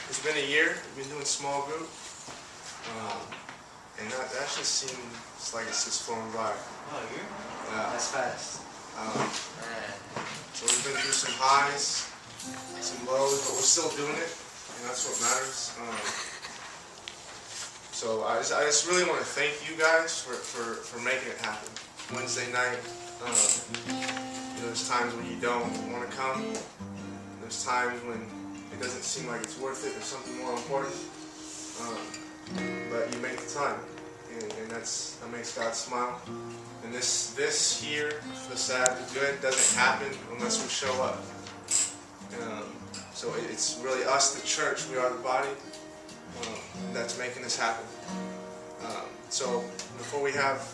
It's been a year. We've been doing small group. And that just seems like it's just flown by. Oh, a year? Yeah. That's fast. So we've been through some highs, some lows, but we're still doing it, and that's what matters. So I just really want to thank you guys for making it happen. Wednesday night, there's times when you don't want to come. There's times when it doesn't seem like it's worth it. There's something more important. But you make the time, and that makes God smile. And this here, the sad, the good, doesn't happen unless we show up. So it's really us, the church, we are the body, that's making this happen. So before we have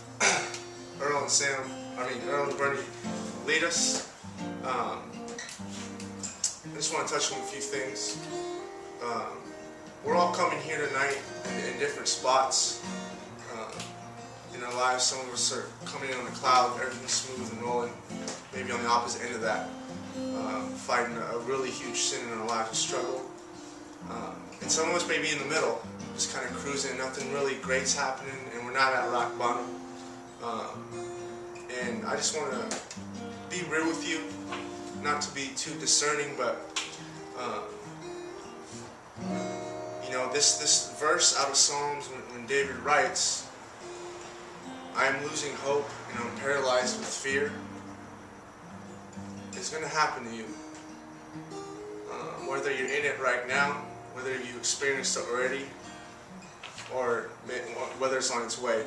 Earl and Bernie lead us, I just want to touch on a few things. We're all coming here tonight in different spots in our lives. Some of us are coming in on the cloud, everything's smooth and rolling. Maybe on the opposite end of that, fighting a really huge sin in our lives, a struggle. And some of us may be in the middle, just kind of cruising, nothing really great's happening, and we're not at rock bottom. And I just want to be real with you, not to be too discerning, but this verse out of Psalms, when David writes, I am losing hope and I'm paralyzed with fear, it's going to happen to you. Whether you're in it right now, whether you experienced it already, or whether it's on its way.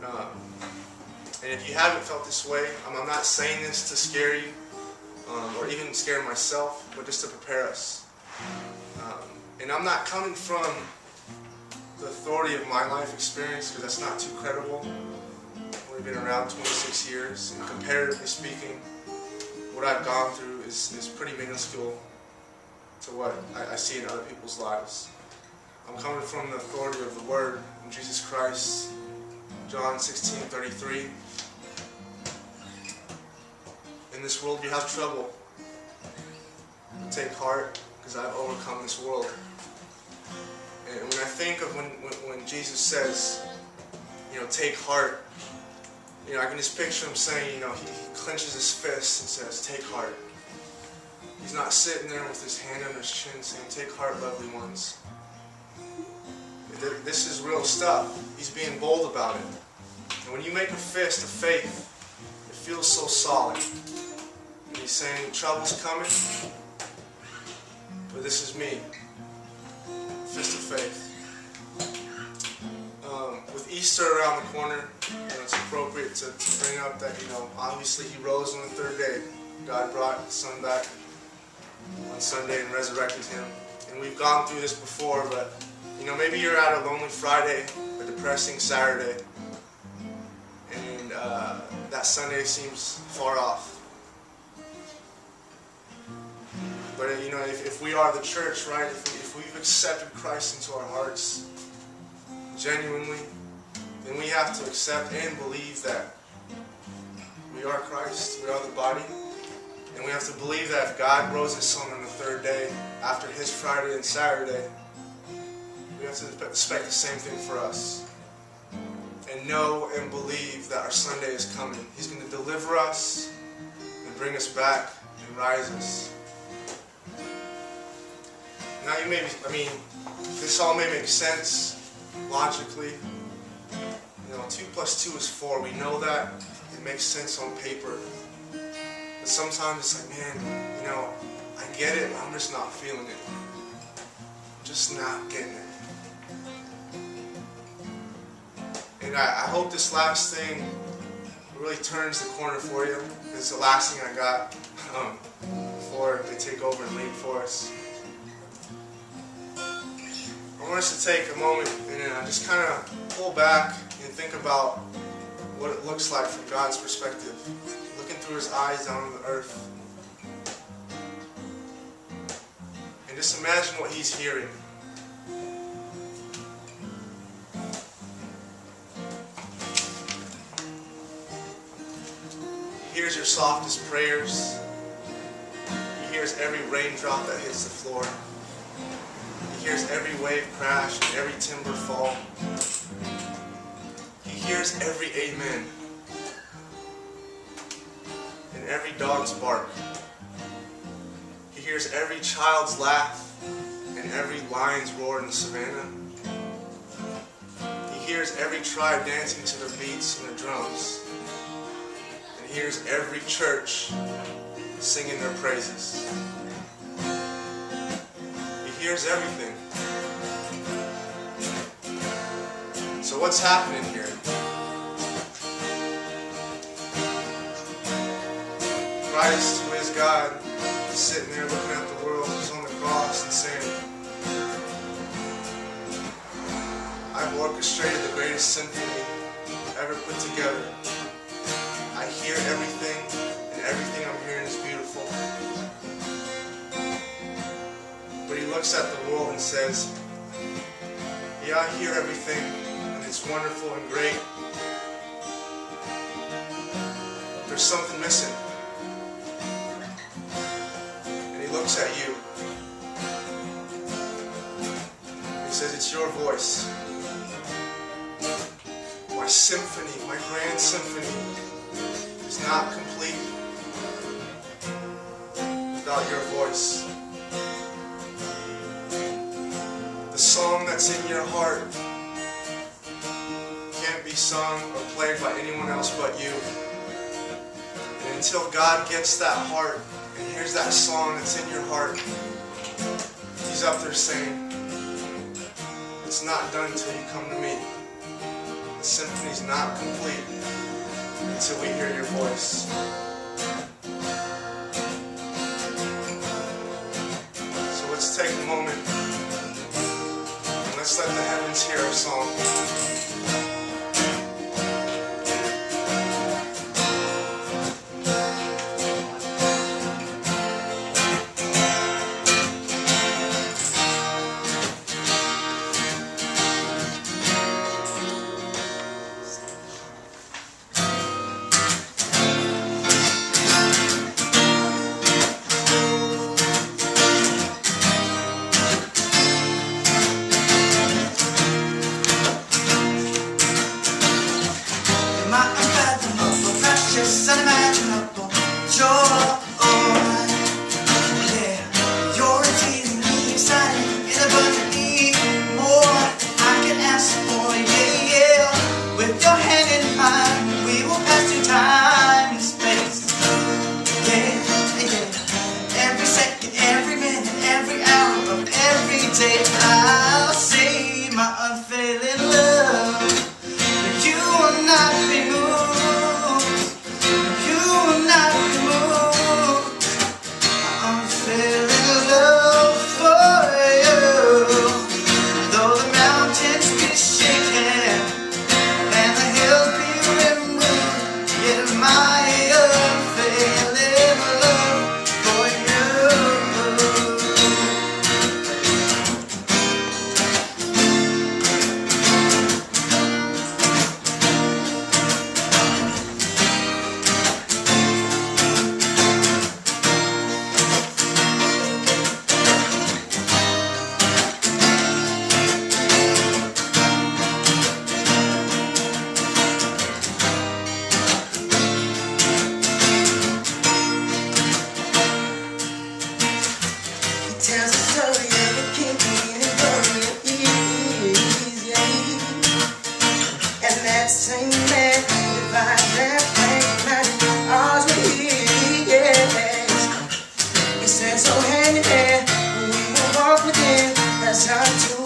And if you haven't felt this way, I'm not saying this to scare you, or even scare myself, but just to prepare us. And I'm not coming from the authority of my life experience, because that's not too credible. We've been around 26 years, and comparatively speaking, what I've gone through is pretty minuscule to what I see in other people's lives. I'm coming from the authority of the Word in Jesus Christ. John 16:33. In this world you have trouble. Take heart, because I've overcome this world. And when I think of when Jesus says, take heart, I can just picture him saying, he clenches his fist and says, take heart. He's not sitting there with his hand on his chin saying, take heart, lovely ones. This is real stuff. He's being bold about it. And when you make a fist of faith, it feels so solid. And he's saying, trouble's coming, but this is me. Fist of faith. With Easter around the corner, it's appropriate to bring up that, obviously he rose on the third day. God brought his son back on Sunday and resurrected him. And we've gone through this before, but maybe you're at a lonely Friday, a depressing Saturday, and that Sunday seems far off. But if we are the church, right, if we've accepted Christ into our hearts genuinely, then we have to accept and believe that we are Christ, we are the body, and we have to believe that if God rose his son on the third day after his Friday and Saturday, we have to expect the same thing for us. And know and believe that our Sunday is coming. He's going to deliver us and bring us back and rise us. Now this all may make sense logically. 2 plus 2 is 4. We know that. It makes sense on paper. But sometimes it's like, man, I get it, but I'm just not feeling it. I'm just not getting it. And I hope this last thing really turns the corner for you. It's the last thing I got before they take over and lead for us. I want us to take a moment and just kind of pull back and think about what it looks like from God's perspective. Looking through his eyes down on the earth. And just imagine what he's hearing. He hears your softest prayers. He hears every raindrop that hits the floor. He hears every wave crash and every timber fall. He hears every amen and every dog's bark. He hears every child's laugh and every lion's roar in the savannah. He hears every tribe dancing to the beats and the drums. And he hears every church singing their praises. He hears everything. So what's happening here? Christ, who is God, is sitting there looking at the world who's on the cross and saying, I've orchestrated the greatest symphony ever put together. I hear everything, and everything I'm hearing is beautiful. But he looks at the world and says, yeah, I hear everything, and it's wonderful and great. There's something missing. And he looks at you. He says, it's your voice. My symphony, my grand symphony, is not complete without your voice. The song that's in your heart can't be sung or played by anyone else but you. And until God gets that heart and hears that song that's in your heart, he's up there saying, it's not done until you come to me. The symphony's not complete until we hear your voice. So let's take a moment and let's let the heavens hear our song. I'll sing my unfailing love. You will not be moved. You will not be moved. My unfailing love for you. Though the mountains be shaken and the hills be removed, yet my unfailing love for you. Tells the story of a king and glorious, yeah. And that same man divides that plain ours with his. He said, so hand in hand, we will walk within. That's how to